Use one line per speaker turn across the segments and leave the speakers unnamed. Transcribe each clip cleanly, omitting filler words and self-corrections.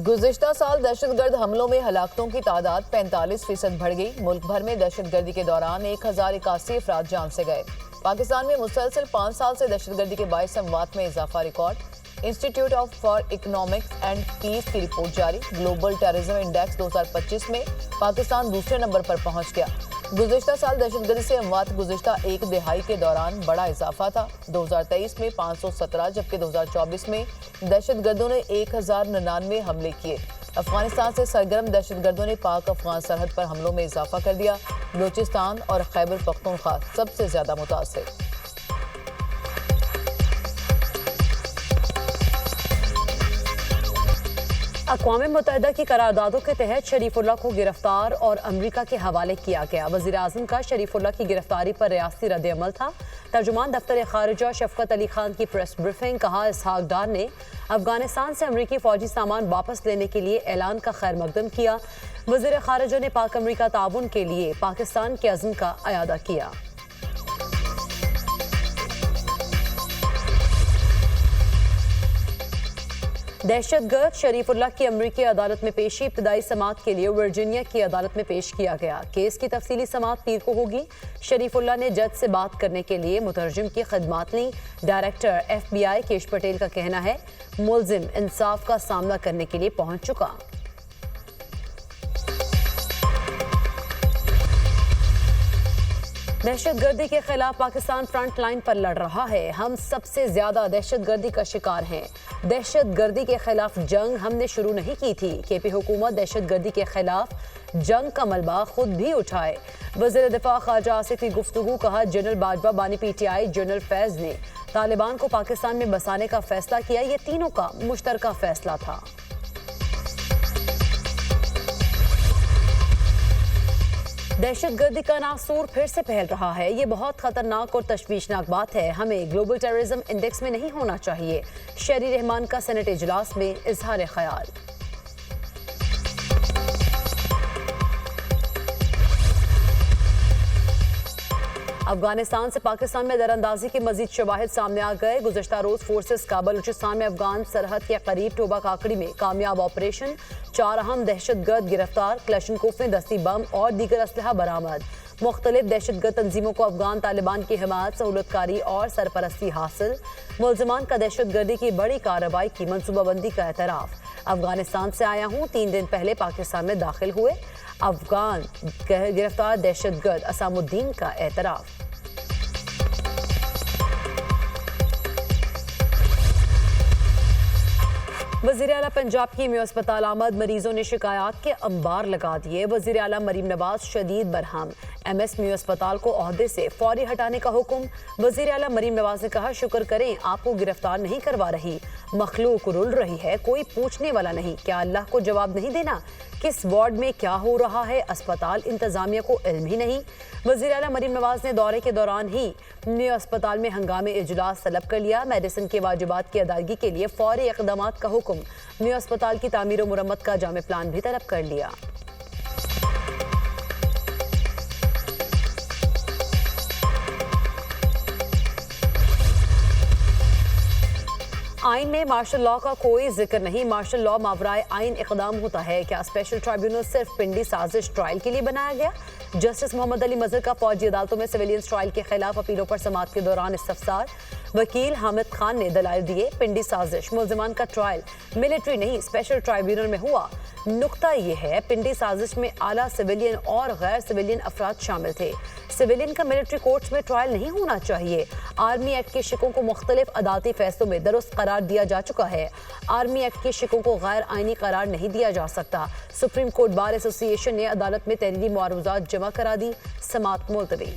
गुज़िश्ता साल दहशतगर्द हमलों में हलाकतों की तादाद 45% बढ़ गई। मुल्क भर में दहशतगर्दी के दौरान 1081 अफराद जान से गए। पाकिस्तान में मुसलसल 5 साल से दहशतगर्दी के बाइस अमवात में इजाफा record. Institute for economics and peace की रिपोर्ट जारी। ग्लोबल टेररिज्म इंडेक्स 2025 में पाकिस्तान दूसरे नंबर पर पहुंच गया। गुज़िश्ता साल दहशतगर्दी से अमवात गुज़िश्ता एक दिहाई के दौरान बड़ा इजाफा था। 2023 में 517 जबकि 2024 में दहशतगर्दों ने 1099 हमले किए। अफगानिस्तान से सरगर्म दहशतगर्दों ने पाक अफगान सरहद पर हमलों में इजाफा कर दिया। बलूचिस्तान और खैबर पख्तूनख्वा सबसे ज्यादा मुतासिर।
अक़वाम मुत्तहिदा की करारदादों के तहत शरीफुल्लाह को गिरफ्तार और अमरीका के हवाले किया गया। वज़ीर आज़म का शरीफुल्लाह की गिरफ्तारी पर रियासती रद्द-ए-अमल था। तर्जुमान दफ्तर खारिजा शफकत अली खान की प्रेस ब्रीफिंग। कहा, इसहाक डार ने अफगानिस्तान से अमरीकी फौजी सामान वापस लेने के लिए ऐलान का खैर मकदम किया। वज़ीर खारिजा ने पाक अमरीका ताउन के लिए पाकिस्तान के अज़्म का अयादा किया। दहशतगर्द शरीफुल्लाह की अमरीकी अदालत में पेशी इब्तदाई समाअत के लिए वर्जीनिया की अदालत में पेश किया गया। केस की तफसीली समाअत पीर को होगी। शरीफुल्लाह ने जज से बात करने के लिए मुतरजिम की खिदमात ली। डायरेक्टर FBI केश पटेल का कहना है, मुल्जिम इंसाफ का सामना करने के लिए पहुंच चुका। दहशतगर्दी के खिलाफ पाकिस्तान फ्रंट लाइन पर लड़ रहा है। हम सबसे ज्यादा दहशतगर्दी का शिकार हैं। दहशतगर्दी के खिलाफ जंग हमने शुरू नहीं की थी। KP हुकूमत दहशतगर्दी के खिलाफ जंग का मलबा खुद भी उठाए। वज़ीर दिफा ख्वाजा आसिफ की गुफ्तगू। कहा, जनरल बाजवा बानी PTI जनरल फैज ने तालिबान को पाकिस्तान में बसाने का फैसला किया। ये तीनों का मुश्तरका फैसला था। दहशतगर्दी का नासूर फिर से फैल रहा है। ये बहुत खतरनाक और तशवीशनाक बात है। हमें ग्लोबल टेररिज्म इंडेक्स में नहीं होना चाहिए। शहरी रहमान का सेनेट इजलास में इजहार ख्याल। अफगानिस्तान से पाकिस्तान में दरअंदाजी के मजीद शवाहिद सामने आ गए। गुज़श्ता रोज फोर्सेस का बलूचिस्तान में अफगान सरहद के करीब टोबा काकड़ी में कामयाब ऑपरेशन। 4 अहम दहशतगर्द गिरफ्तार। क्लशनकोफ में दस्ती बम और दीगर असलहा बरामद। मुख्तलिफ दहशतगर्द तंजीमों को अफगान तालिबान की हिमायत, सहूलतकारी और सरपरस्ती हासिल। मुल्ज़िमान का दहशतगर्दी की बड़ी कार्रवाई की मनसूबाबंदी का एतराफ़। अफगानिस्तान से आया हूँ, 3 दिन पहले पाकिस्तान में दाखिल हुए। अफगान गिरफ्तार दहशतगर्द असामुद्दीन का एतराफ़। वज़ीर आला पंजाब की म्यू अस्पताल आमद। मरीजों ने शिकायत के अंबार लगा दिए। वज़ीर आला मरीम नवाज शदीद बरहम। MS म्यू अस्पताल को ओहदे से फौरी हटाने का हुक्म। वज़ीर आला मरीम नवाज ने कहा, शुक्र करें आपको गिरफ्तार नहीं करवा रही। मखलूक रुल रही है, कोई पूछने वाला नहीं। क्या अल्लाह को जवाब नहीं देना? किस वार्ड में क्या हो रहा है, अस्पताल इंतजामिया को इल्म ही नहीं। वज़ीर आला मरीम नवाज ने दौरे के दौरान ही म्यू अस्पताल में हंगामी इजलास तलब कर लिया। मेडिसिन के वाजिबात की अदायगी के लिए फौरी इक़दाम का हुक्म। म्यू अस्पताल की तामीर और मुरम्मत का जामे प्लान भी तलब कर लिया। आइन में मार्शल लॉ का कोई जिक्र नहीं। मार्शल लॉ मावराए आइन इक़दाम होता है। क्या स्पेशल ट्राइब्यूनल सिर्फ पिंडी साजिश ट्रायल के लिए बनाया गया? जस्टिस मोहम्मद अली मजहर का फौजी अदालतों में सिविलियन ट्रायल के खिलाफ अपीलों पर समाअत के दौरान इस्तफसार। वकील हामिद खान ने दलाइल दिए। पिंडी साजिश मुल्ज़िमान का ट्रायल मिलिट्री नहीं स्पेशल ट्राइब्यूनल में हुआ। नुक्ता यह है, पिंडी साजिश में आला सिविलियन और गैर सिविलियन अफराद शामिल थे। सिविलियन का मिलिट्री कोर्ट्स में ट्रायल नहीं होना चाहिए। आर्मी एक्ट के शिकों को मुख्तलिफ अदालती फैसलों में दुरुस्त करार दिया जा चुका है। आर्मी एक्ट के शिकों को गैर आइनी करार नहीं दिया जा सकता। सुप्रीम कोर्ट बार एसोसिएशन ने अदालत में तहरीरी मुआवजात जमा करा दी। समाअत मुलतवी।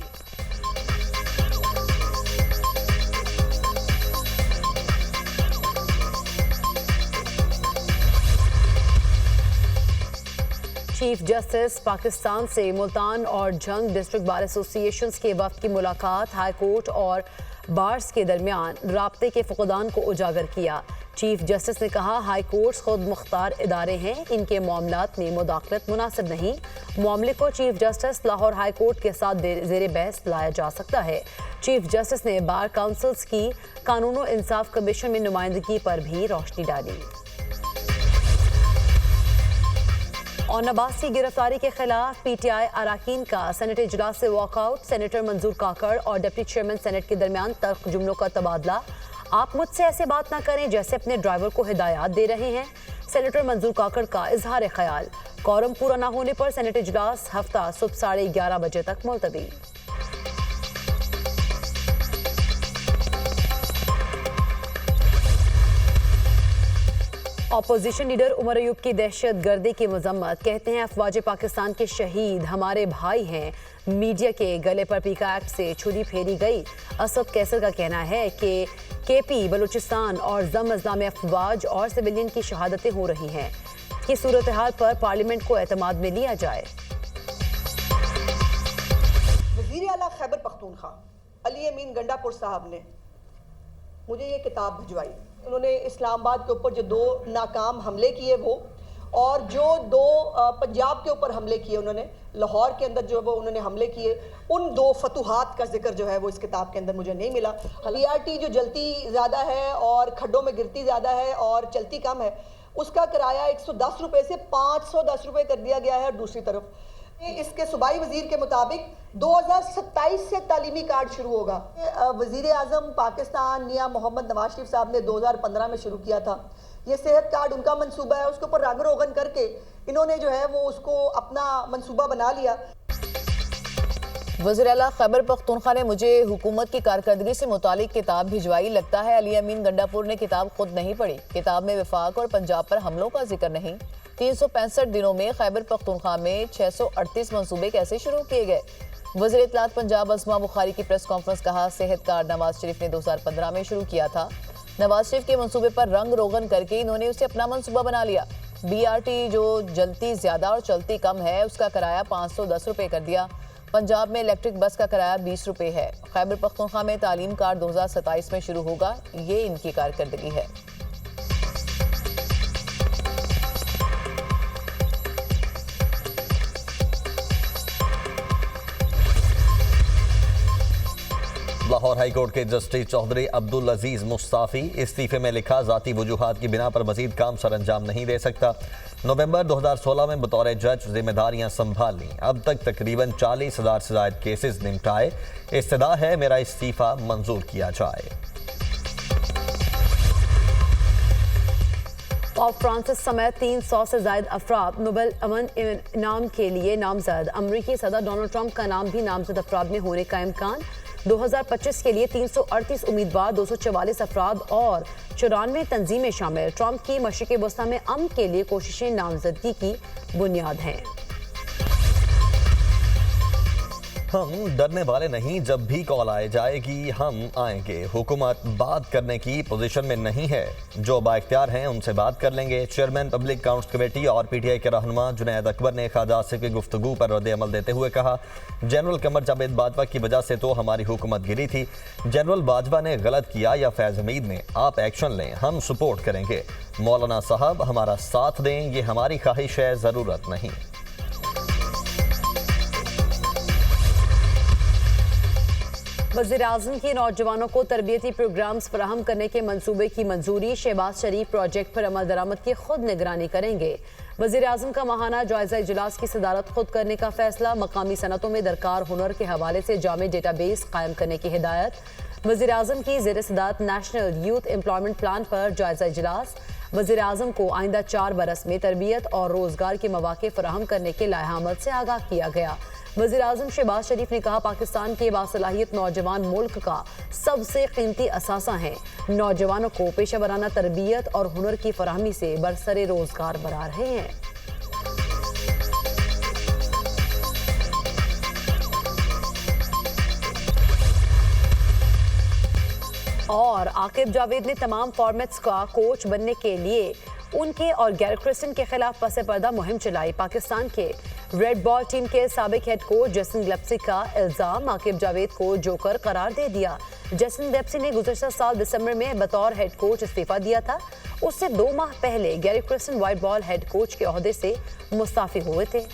चीफ जस्टिस पाकिस्तान से मुल्तान और जंग डिस्ट्रिक्ट बार एसोसिएशन के वफ्द की मुलाकात। हाई कोर्ट और बार्स के दरमियान राब्ते के फुकदान को उजागर किया। चीफ जस्टिस ने कहा, हाई कोर्ट्स खुद मुख्तार इदारे हैं, इनके मामलात में मुदाखलत मुनासिब नहीं। मामले को chief justice Lahore high court के साथ ज़ेर बहस लाया जा सकता है। चीफ जस्टिस ने बार काउंसिल्स की कानून और इंसाफ कमीशन में नुमाइंदगी पर भी रोशनी डाली। और नबाज की गिरफ्तारी के खिलाफ पीटीआई अरकान का सेनेट इजलास से वॉकआउट। सेनेटर मंजूर काकड़ और डिप्टी चेयरमैन सेनेट के दरमियान तल्ख जुमलों का तबादला। आप मुझसे ऐसे बात ना करें जैसे अपने ड्राइवर को हिदायत दे रहे हैं। सेनेटर मंजूर काकड़ का इजहार ख्याल। कौरम पूरा न होने पर सेनेट इजलास हफ्ता सुबह 11:30 बजे तक मुलतवी। अपोजिशन लीडर उमर अयूब की दहशत गर्दी की मजम्मत। कहते हैं अफवाज पाकिस्तान के शहीद हमारे भाई हैं। मीडिया के गले पर पीका एक्ट से छुरी फेरी गई। असद कैसर का कहना है कि केपी बलूचिस्तान और जम अजला में अफवाज और सिविलियन की शहादतें हो रही हैं कि सूरत हाल पर पार्लियामेंट को एतमाद में लिया जाए।
वज़ीर आला खैबर पख्तूनख्वा अली अमीन गंडापुर साहब ने मुझे ये किताब भिजवाई। उन्होंने इस्लामाबाद के ऊपर जो 2 नाकाम हमले किए वो, और जो 2 पंजाब के ऊपर हमले किए उन्होंने, लाहौर के अंदर जो वो उन्होंने हमले किए, उन 2 फतूहात का जिक्र जो है वो इस किताब के अंदर मुझे नहीं मिला। BRT जो जलती ज़्यादा है और खड्डों में गिरती ज़्यादा है और चलती कम है, उसका किराया 110 रुपये से 510 रुपये कर दिया गया है। दूसरी तरफ इसके सूबाई वजीर के मुताबिक 2027 से तालीमी कार्ड शुरू होगा। वजीर आज़म पाकिस्तान मियां मोहम्मद नवाज शरीफ साहब ने 2015 में शुरू किया था। ये सेहत कार्ड उनका मंसूबा है, उसके ऊपर रंग रोगन करके इन्होंने जो है वो उसको अपना मंसूबा बना लिया।
वज़ीर आला खैबर पख्तूनख्वा ने मुझे हुकूमत की कारकर्दगी से मुतालिक किताब भिजवाई। लगता है अली अमीन गंडापुर ने किताब खुद नहीं पढ़ी। किताब में वफाक और पंजाब पर हमलों का जिक्र नहीं। 365 दिनों में खैबर पख्तूनख्वा में 638 मंसूबे कैसे शुरू किए गए। वज़ीर इत्तलात पंजाब अज़मा बुखारी की प्रेस कॉन्फ्रेंस। कहा सेहत कार्ड नवाज शरीफ ने 2015 में शुरू किया था। नवाज शरीफ के मंसूबे पर रंग रोगन करके इन्होंने उसे अपना मंसूबा बना लिया। BRT जो जलती ज़्यादा और चलती कम है उसका किराया 510 रुपये कर दिया। पंजाब में इलेक्ट्रिक बस का किराया 20 रुपये है। खैबर पख्तूनख्वा में तालीम कार्ड 2027 में शुरू होगा। ये इनकी कारकर्दगी है।
लाहौर हाई कोर्ट के जस्टिस चौधरी अब्दुल अजीज मुस्ताफी। इस्तीफे में लिखा जाती वजूहात की बिना पर मजीद काम सर अंजाम नहीं दे सकता। नवंबर 2016 में बतौर जज जिम्मेदारियां संभाल ली। अब तक तकरीबन 40,000 से ज्यादा केसेस निपटाए। इस्तदा है मेरा इस्तीफा मंजूर किया जाए।
पोप फ्रांसिस समेत 300 से ज्यादा अफराद नोबेल अमन इनाम के लिए नामजद। अमरीकी सदर डोनाल्ड ट्रंप का नाम भी नामजद अफराद में होने का इम्कान। 2025 के लिए 338 उम्मीदवार, 244 अफराद और 94 तंजीमें शामिल। ट्रंप की मशरिक़ वस्ता में अमन के लिए कोशिशें नामजदगी की बुनियाद हैं।
हम डरने वाले नहीं, जब भी कॉल आए जाएगी हम आएंगे। हुकूमत बात करने की पोजीशन में नहीं है। जो बाइख्तियार हैं उनसे बात कर लेंगे। चेयरमैन पब्लिक अकाउंट्स कमेटी और PTI के रहनुमा जुनैद अकबर ने ख्वाजा आसिफ की गुफ्तगू पर रद्द अमल देते हुए कहा, जनरल कमर जावेद बाजवा की वजह से तो हमारी हुकूमत गिरी थी। जनरल बाजवा ने गलत किया या फैज़ हमीद ने, आप एक्शन लें, हम सपोर्ट करेंगे। मौलाना साहब हमारा साथ दें, ये हमारी ख्वाहिश है, ज़रूरत नहीं।
वज़ीर आज़म की नौजवानों को तरबियती प्रोग्राम्स फराहम करने के मंसूबे की मंजूरी। शहबाज शरीफ प्रोजेक्ट पर अमल दरामद की खुद निगरानी करेंगे। वज़ीर आज़म का माहाना जायजा इजलास की सदारत खुद करने का फैसला। मकामी सनतों में दरकार हुनर के हवाले से जामे डेटाबेस कायम करने की हिदायत। वज़ीर आज़म की ज़ेर सदारत नेशनल यूथ एम्प्लॉयमेंट प्लान पर जायजा इजलास। वज़ीर आज़म को आइंदा 4 बरस में तरबियत और रोज़गार के मौके फराहम करने के लाहमत से आगाह किया गया। वज़ीर आज़म शहबाज शरीफ ने कहा, पाकिस्तान के बासलाहियत नौजवान मुल्क का सबसे कीमती असासा हैं। नौजवानों को पेशा वराना तरबियत और हुनर की फराहमी से बरसरे रोज़गार बना रहे हैं। और आकिब जावेद ने तमाम फॉर्मेट्स का कोच बनने के लिए उनके और गैरी क्रिस्टन के खिलाफ पसे पर्दा मुहिम चलाई। पाकिस्तान के रेड बॉल टीम के साबिक हेड कोच जेसन गिलेस्पी का इल्जाम, आकिब जावेद को जोकर करार दे दिया। जेसन गिलेस्पी ने गुज़श्ता साल दिसंबर में बतौर हेड कोच इस्तीफा दिया था। उससे 2 माह पहले Gary Kristen white ball head coach के ओहदे से मुस्ताफी हुए थे।